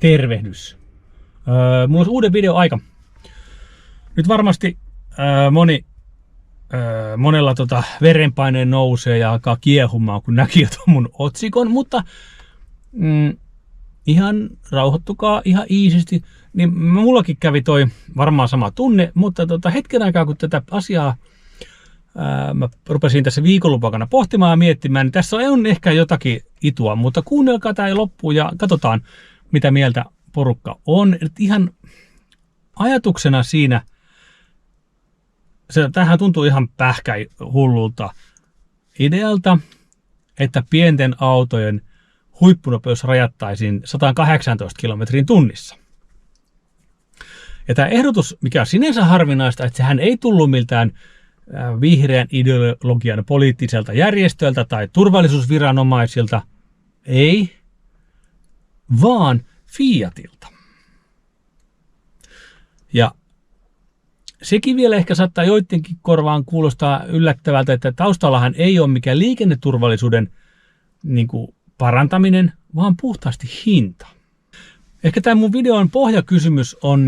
Tervehdys. Mulla on uuden video aika. Nyt varmasti monella verenpaine nousee ja alkaa kiehumaan, kun näki jo tuon mun otsikon, mutta ihan rauhoittukaa, ihan iisisti. Niin mullakin kävi toi varmaan sama tunne, mutta hetken aikaa kun tätä asiaa mä rupesin tässä viikonlopun pohtimaan ja miettimään, niin tässä on ehkä jotakin itua, mutta kuunnelkaa tämä loppuun ja katsotaan, mitä mieltä porukka on. Et ihan ajatuksena siinä, tämähän tuntuu ihan pähkähullulta idealta, että pienten autojen huippunopeus rajattaisiin 118 kilometrin tunnissa. Ja tämä ehdotus, mikä on sinänsä harvinaista, että sehän ei tullut miltään vihreän ideologian poliittiselta järjestöltä tai turvallisuusviranomaisilta, ei, vaan Fiatilta. Ja sekin vielä ehkä saattaa joidenkin korvaan kuulostaa yllättävältä, että taustallahan ei ole mikään liikenneturvallisuuden parantaminen, vaan puhtaasti hinta. Ehkä tämä mun videon pohjakysymys on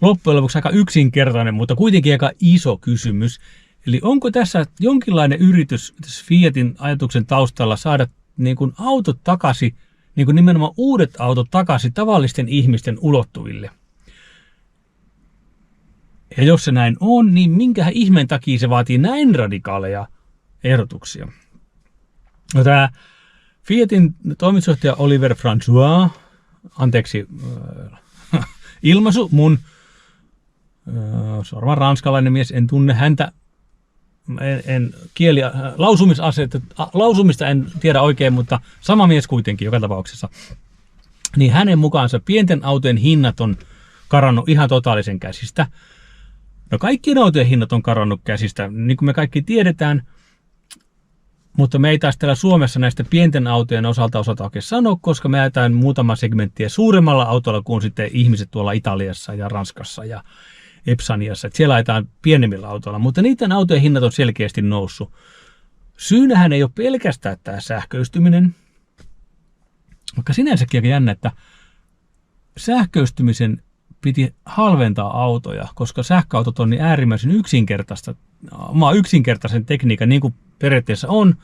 loppujen lopuksi aika yksinkertainen, mutta kuitenkin aika iso kysymys. Eli onko tässä jonkinlainen yritys tässä Fiatin ajatuksen taustalla saada autot takaisin, nimenomaan uudet autot takaisin tavallisten ihmisten ulottuville? Ja jos se näin on, niin minkä ihmeen takia se vaatii näin radikaaleja ehdotuksia? No, tämä Fiatin toimitusjohtaja Oliver François, anteeksi ilmaisu, se on varmaan ranskalainen mies, en tunne häntä, lausumista en tiedä oikein, mutta sama mies kuitenkin joka tapauksessa. Niin hänen mukaansa pienten autojen hinnat on karannut ihan totaalisen käsistä. No, kaikkien autojen hinnat on karannut käsistä, niin kuin me kaikki tiedetään, mutta me ei taas täällä Suomessa näistä pienten autojen osalta osata oikein sanoa, koska me ajetaan muutama segmenttiä suuremmalla autolla kuin sitten ihmiset tuolla Italiassa ja Ranskassa ja Epsaniassa. Että siellä ajetaan pienemmillä autoilla, mutta niiden autojen hinnat on selkeästi noussut. Syynähän ei ole pelkästään tämä sähköistyminen, vaikka sinänsäkin aika jännä, että sähköistymisen piti halventaa autoja, koska sähköautot on niin äärimmäisen yksinkertaisen tekniikan, niin kuin periaatteessa on,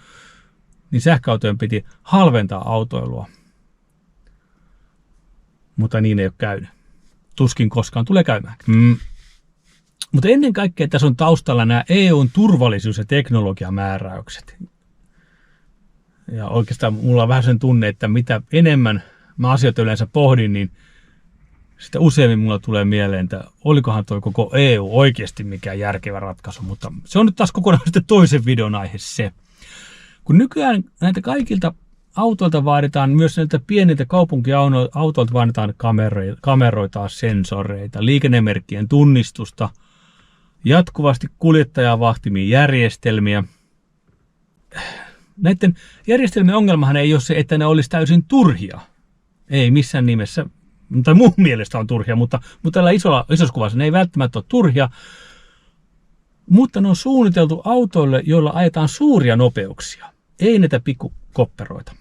niin sähköautojen piti halventaa autoilua. Mutta niin ei ole käynyt. Tuskin koskaan tulee käymään. Mutta ennen kaikkea tässä on taustalla nämä EUn turvallisuus- ja teknologiamääräykset. Ja oikeastaan mulla on vähän sen tunne, että mitä enemmän mä asioita yleensä pohdin, niin sitä useammin mulla tulee mieleen, että olikohan toi koko EU oikeasti mikään järkevä ratkaisu, mutta se on nyt taas kokonaan sitten toisen videon aihe se. Kun nykyään näitä kaikilta autoilta vaaditaan, myös näiltä pieniltä kaupunkiautoilta vaaditaan kameroita, sensoreita, liikennemerkkien tunnistusta, jatkuvasti kuljettajaa vahtimia järjestelmiä. Näiden järjestelmien ongelmahan ei ole se, että ne olisi täysin turhia. Ei missään nimessä. Tai mun mielestä on turhia, mutta tällä isossa kuvassa ne ei välttämättä ole turhia, mutta ne on suunniteltu autoille, joilla ajetaan suuria nopeuksia, ei näitä pikkukopperoita.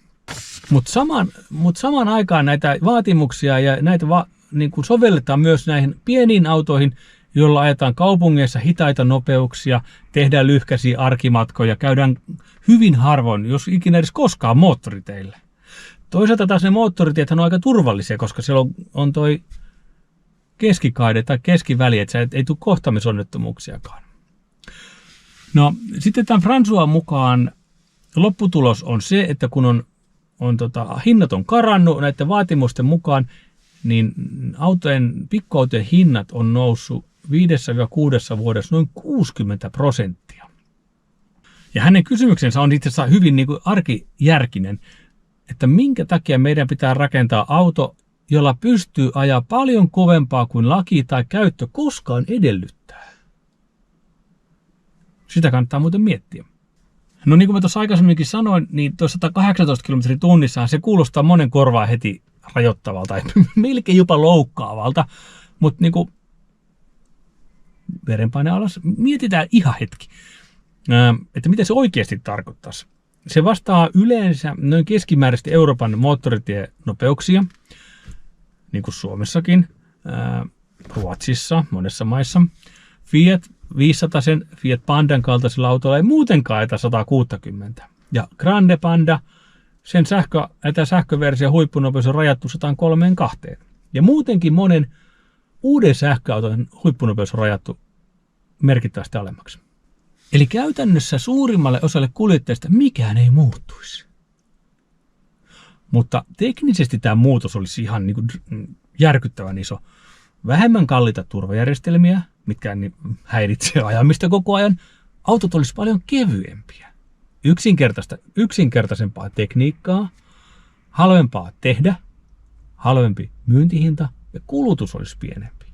Mutta samaan aikaan näitä vaatimuksia ja näitä sovelletaan myös näihin pieniin autoihin, joilla ajetaan kaupungeissa hitaita nopeuksia, tehdään lyhkäisiä arkimatkoja, käydään hyvin harvoin, jos ikinä edes koskaan moottoriteille. Toisaalta taas ne moottoritiethän on aika turvallisia, koska siellä on toi keskikaide tai keskiväli, että ei tule kohtaamisonnettomuuksiakaan. No, sitten tämän François mukaan lopputulos on se, että kun hinnat on karannut näiden vaatimusten mukaan, niin pikkuautojen hinnat on noussut 5-6 vuodessa noin 60%. Ja hänen kysymyksensä on itse asiassa hyvin arkijärkinen, että minkä takia meidän pitää rakentaa auto, jolla pystyy ajaa paljon kovempaa kuin laki tai käyttö koskaan edellyttää. Sitä kannattaa muuten miettiä. No, niin kuin mä tuossa aikaisemminkin sanoin, niin tuossa 118 km tunnissa se kuulostaa monen korvaa heti rajoittavalta, melkein jopa loukkaavalta, mutta verenpaine alas, mietitään ihan hetki, että mitä se oikeasti tarkoittaisi. Se vastaa yleensä noin keskimääräisesti Euroopan moottoritienopeuksia, niin kuin Suomessakin, Ruotsissa, monessa maissa. Fiat 500, Fiat Pandan kaltaisella autolla ei muutenkaan ajeta 160. Ja Grande Panda, sen sähköversio huippunopeus on rajattu 132. Ja muutenkin monen uuden sähköauton huippunopeus on rajattu merkittävästi alemmaksi. Eli käytännössä suurimmalle osalle kuljettajista mikään ei muuttuisi. Mutta teknisesti tämä muutos olisi ihan niin kuin järkyttävän iso. Vähemmän kalliita turvajärjestelmiä, mitkä häiritsee ajamista koko ajan. Autot olisi paljon kevyempiä. Yksinkertaisempaa tekniikkaa, halvempaa tehdä, halvempi myyntihinta ja kulutus olisi pienempi.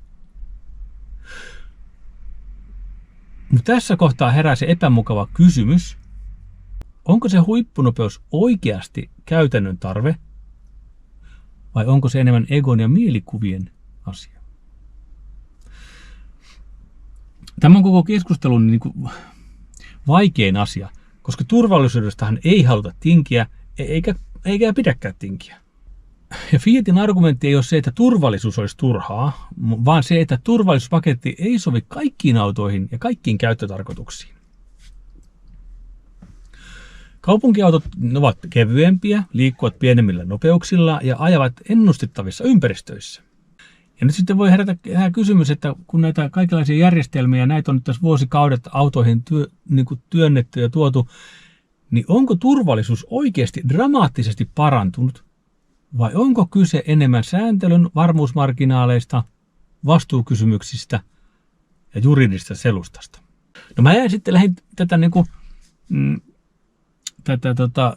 Mutta tässä kohtaa herää se epämukava kysymys, onko se huippunopeus oikeasti käytännön tarve vai onko se enemmän egon ja mielikuvien asia? Tämä on koko keskustelun niin kuin vaikein asia, koska turvallisuudestahan ei haluta tinkiä eikä pidäkään tinkiä. Ja Fiatin argumentti ei ole se, että turvallisuus olisi turhaa, vaan se, että turvallisuuspaketti ei sovi kaikkiin autoihin ja kaikkiin käyttötarkoituksiin. Kaupunkiautot ovat kevyempiä, liikkuvat pienemmillä nopeuksilla ja ajavat ennustettavissa ympäristöissä. Ja nyt sitten voi herätä kysymys, että kun näitä kaikenlaisia järjestelmiä, näitä on nyt tässä vuosikaudet autoihin työnnetty ja tuotu, niin onko turvallisuus oikeasti dramaattisesti parantunut? Vai onko kyse enemmän sääntelyn varmuusmarginaaleista, vastuukysymyksistä ja juridisesta selustasta? No mä lähdin tätä,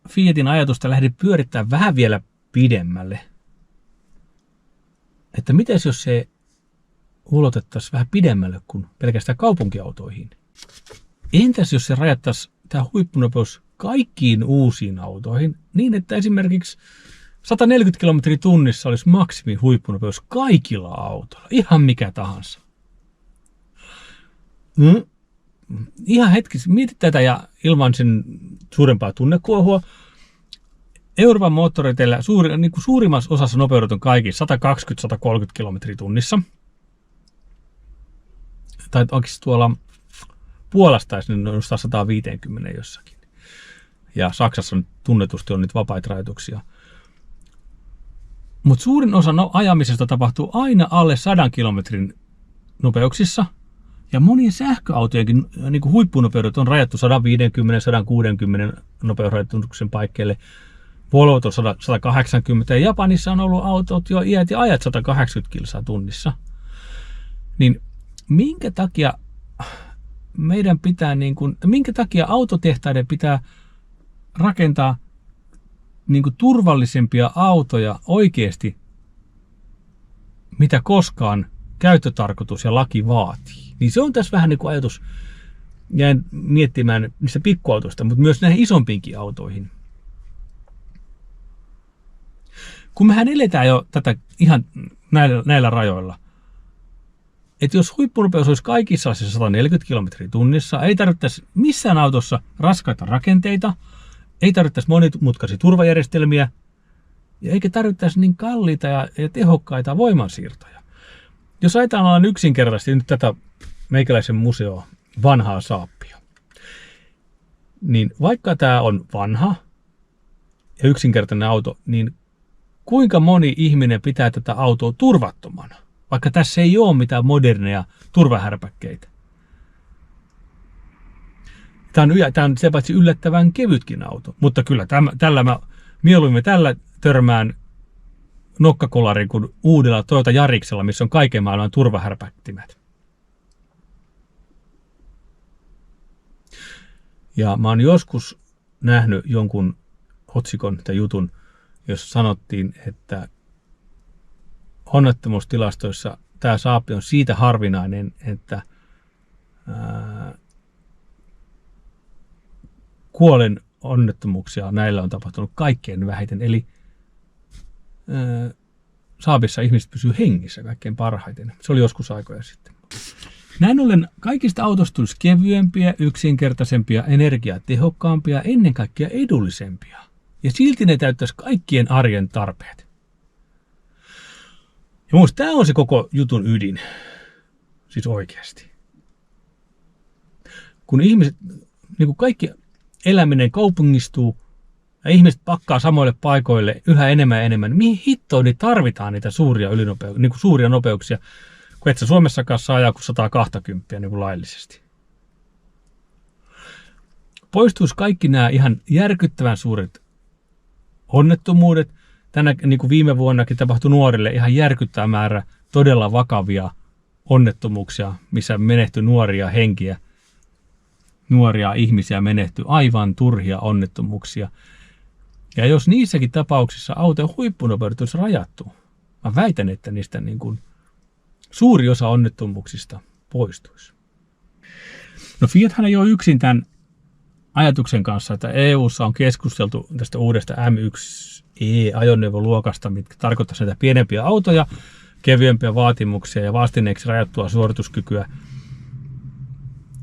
Fiatin ajatusta pyörittää vähän vielä pidemmälle. Että mitäs jos se ulotettaisiin vähän pidemmälle kuin pelkästään kaupunkiautoihin? Entäs jos se rajattaisiin tämä huippunopeus kaikkiin uusiin autoihin niin, että esimerkiksi 140 kilometriä tunnissa olisi maksimi huippunopeus kaikilla autoilla, ihan mikä tahansa. Ihan hetki, mieti tätä ja ilman sen suurempaa tunnekuohua. Euroopan moottoriteillä suurimmassa osassa nopeudet on kaikki 120-130 kilometriä tunnissa. Tai oikeasti tuolla Puolassa taisi nostaa 150 jossakin. Ja Saksassa tunnetusti on nyt vapaita rajoituksia. Mutta suurin osa ajamisesta tapahtuu aina alle 100 kilometrin nopeuksissa. Ja monien sähköautojenkin huippunopeudet on rajattu 150-160 nopeusrajoituksen paikkeille. Volvo on 180 ja Japanissa on ollut autot jo iät ja ajat 180 kilsaa tunnissa. Niin minkä takia minkä takia autotehtaiden pitää rakentaa turvallisempia autoja oikeasti, mitä koskaan käyttötarkoitus ja laki vaatii? Niin se on tässä vähän niin kuin ajatus, jäin miettimään niistä pikkuautoista, mutta myös näihin isompiinkin autoihin. Kun mehän eletään jo tätä ihan näillä rajoilla, että jos huippunopeus olisi kaikissa 140 kilometriä tunnissa, ei tarvittaisi missään autossa raskaita rakenteita, ei tarvittaisi monimutkaisia turvajärjestelmiä, ja eikä tarvittaisi niin kalliita ja tehokkaita voimansiirtoja. Jos ajatellaan yksinkertaisesti nyt tätä meikäläisen museoa, vanhaa Saabia, niin vaikka tämä on vanha ja yksinkertainen auto, niin kuinka moni ihminen pitää tätä autoa turvattomana, vaikka tässä ei ole mitään moderneja turvahärpäkkeitä? Tämä on se paitsi yllättävän kevytkin auto, mutta kyllä mieluummin tällä törmään nokkakolariin kuin uudella Toyota Yariksella, missä on kaiken maailman turvahärpäktimet. Ja mä oon joskus nähnyt jonkun otsikon tai jutun, jos sanottiin, että onnettomuustilastoissa tämä Saab on siitä harvinainen, että kuolen onnettomuuksia näillä on tapahtunut kaikkein vähiten. Eli Saabissa ihmiset pysyy hengissä kaikkein parhaiten. Se oli joskus aikoja sitten. Näin ollen kaikista autoista tulisi kevyempiä, yksinkertaisempia, energiatehokkaampia, ennen kaikkea edullisempia. Ja silti ne täyttäisi kaikkien arjen tarpeet. Ja minusta tämä on se koko jutun ydin. Siis oikeasti. Kun ihmiset, niin kuin kaikki eläminen kaupungistuu ja ihmiset pakkaa samoille paikoille yhä enemmän ja enemmän, niin mihin hittoon niin tarvitaan niitä suuria nopeuksia, kun et sä Suomessakaan saa ajaa kuin 120 niin kuin laillisesti. Poistuisi kaikki nämä ihan järkyttävän suuret onnettomuudet. Niin kuin viime vuonnakin tapahtui nuorille ihan järkyttävä määrä todella vakavia onnettomuuksia, missä menehtyi nuoria henkiä, nuoria ihmisiä menehtyi, aivan turhia onnettomuuksia. Ja jos niissäkin tapauksissa autojen huippunopeudet olisi rajattu, mä väitän, että niistä niin kuin suuri osa onnettomuuksista poistuisi. No Fiathan ei ole yksin tämän ajatuksen kanssa, että EU:ssa on keskusteltu tästä uudesta M1E-ajoneuvoluokasta, mitkä tarkoittaisi näitä pienempiä autoja, kevyempiä vaatimuksia ja vastineeksi rajattua suorituskykyä.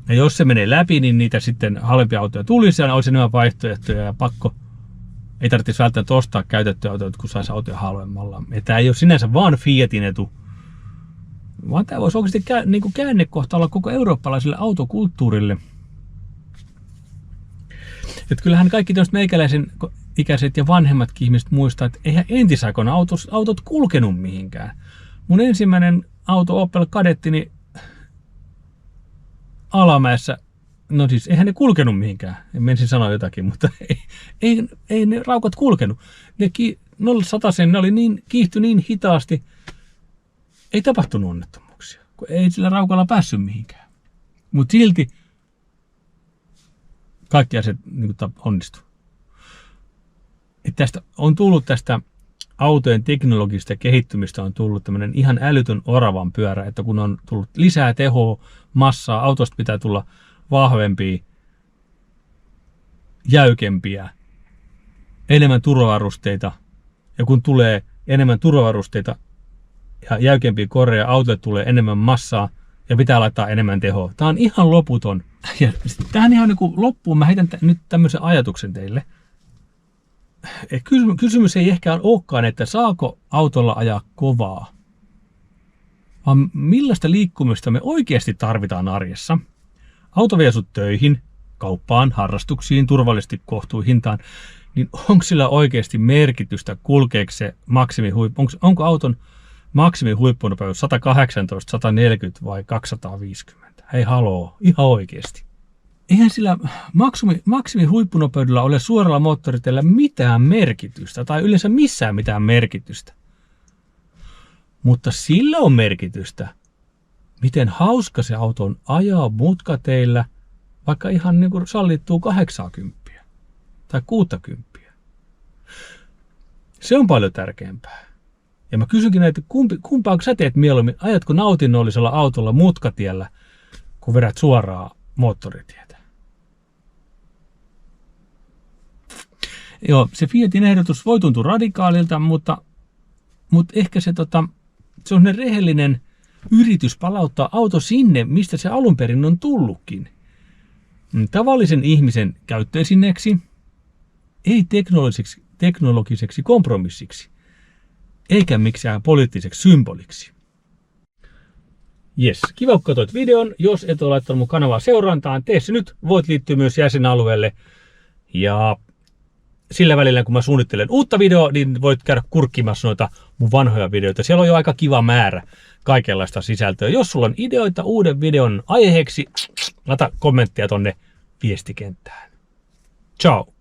Ja jos se menee läpi, niin niitä sitten halvempia autoja tulisi ja olisi enemmän vaihtoehtoja ja pakko. Ei tarvitsisi välttämättä ostaa käytettyjä autoja, kun saisi autoja halvemmalla. Ja tämä ei ole sinänsä vaan Fiatin etu, vaan tämä voisi oikeasti niin käännekohta olla koko eurooppalaiselle autokulttuurille. Että kyllähän kaikki tämmöiset meikäläisen ikäiset ja vanhemmatkin ihmiset muistaa, että eihän entisaikoina autot kulkenut mihinkään. Mun ensimmäinen auto Opel Kadetti, niin Alamäessä, no siis eihän ne kulkenut mihinkään. En menisin sanoa jotakin, mutta ei ne raukat kulkenut. Ne 0-100 ne kiihtyi niin hitaasti, ei tapahtunut onnettomuuksia, kun ei sillä raukalla päässyt mihinkään. Mutta silti kaikki asiat niin onnistuu. Tästä on tullut tästä autojen teknologista kehittymistä on tullut tämmöinen ihan älytön oravan pyörä, että kun on tullut lisää tehoa, massaa, autosta pitää tulla vahvempia, jäykempiä, enemmän turvavarusteita. Ja kun tulee enemmän turvavarusteita ja jäykempiä koreja, autolle tulee enemmän massaa ja pitää laittaa enemmän tehoa. Tämä on ihan loputon. Ja tähän ihan niin kuin loppuun mä heitän nyt tämmöisen ajatuksen teille. Kysymys ei ehkä olekaan, että saako autolla ajaa kovaa, vaan millaista liikkumista me oikeasti tarvitaan arjessa. Auto vie sut töihin, kauppaan, harrastuksiin, turvallisesti kohtuuhintaan, niin onko sillä oikeasti merkitystä, kulkeeko se onko auton maksimihuippunopeus 118, 140 vai 250? Hei haloo, ihan oikeasti. Eihän sillä maksimihuippunopeudella ole suoralla moottoriteillä mitään merkitystä, tai yleensä missään mitään merkitystä. Mutta sillä on merkitystä, miten hauska se auto on ajaa mutkateillä, vaikka ihan niin kuin sallittuu 80 tai 60. Se on paljon tärkeämpää. Ja mä kysynkin näitä, kumpaa sä teet mieluummin, ajatko nautinnollisella autolla mutkatiellä, kun vedät suoraan moottoritietä? Joo, se Fiatin ehdotus voi tuntua radikaalilta, mutta ehkä se on sellainen rehellinen yritys palauttaa auto sinne, mistä se alun perin on tullutkin. Tavallisen ihmisen käyttöesineeksi, ei teknologiseksi kompromissiksi, eikä mikään poliittiseksi symboliksi. Jes, kiva kun katsoit videon. Jos et ole laittanut mun kanavaa seurantaan, tee se nyt. Voit liittyä myös jäsenalueelle. Ja sillä välillä, kun mä suunnittelen uutta videoa, niin voit käydä kurkkimassa noita mun vanhoja videoita. Siellä on jo aika kiva määrä kaikenlaista sisältöä. Jos sulla on ideoita uuden videon aiheeksi, laita kommenttia tonne viestikenttään. Ciao!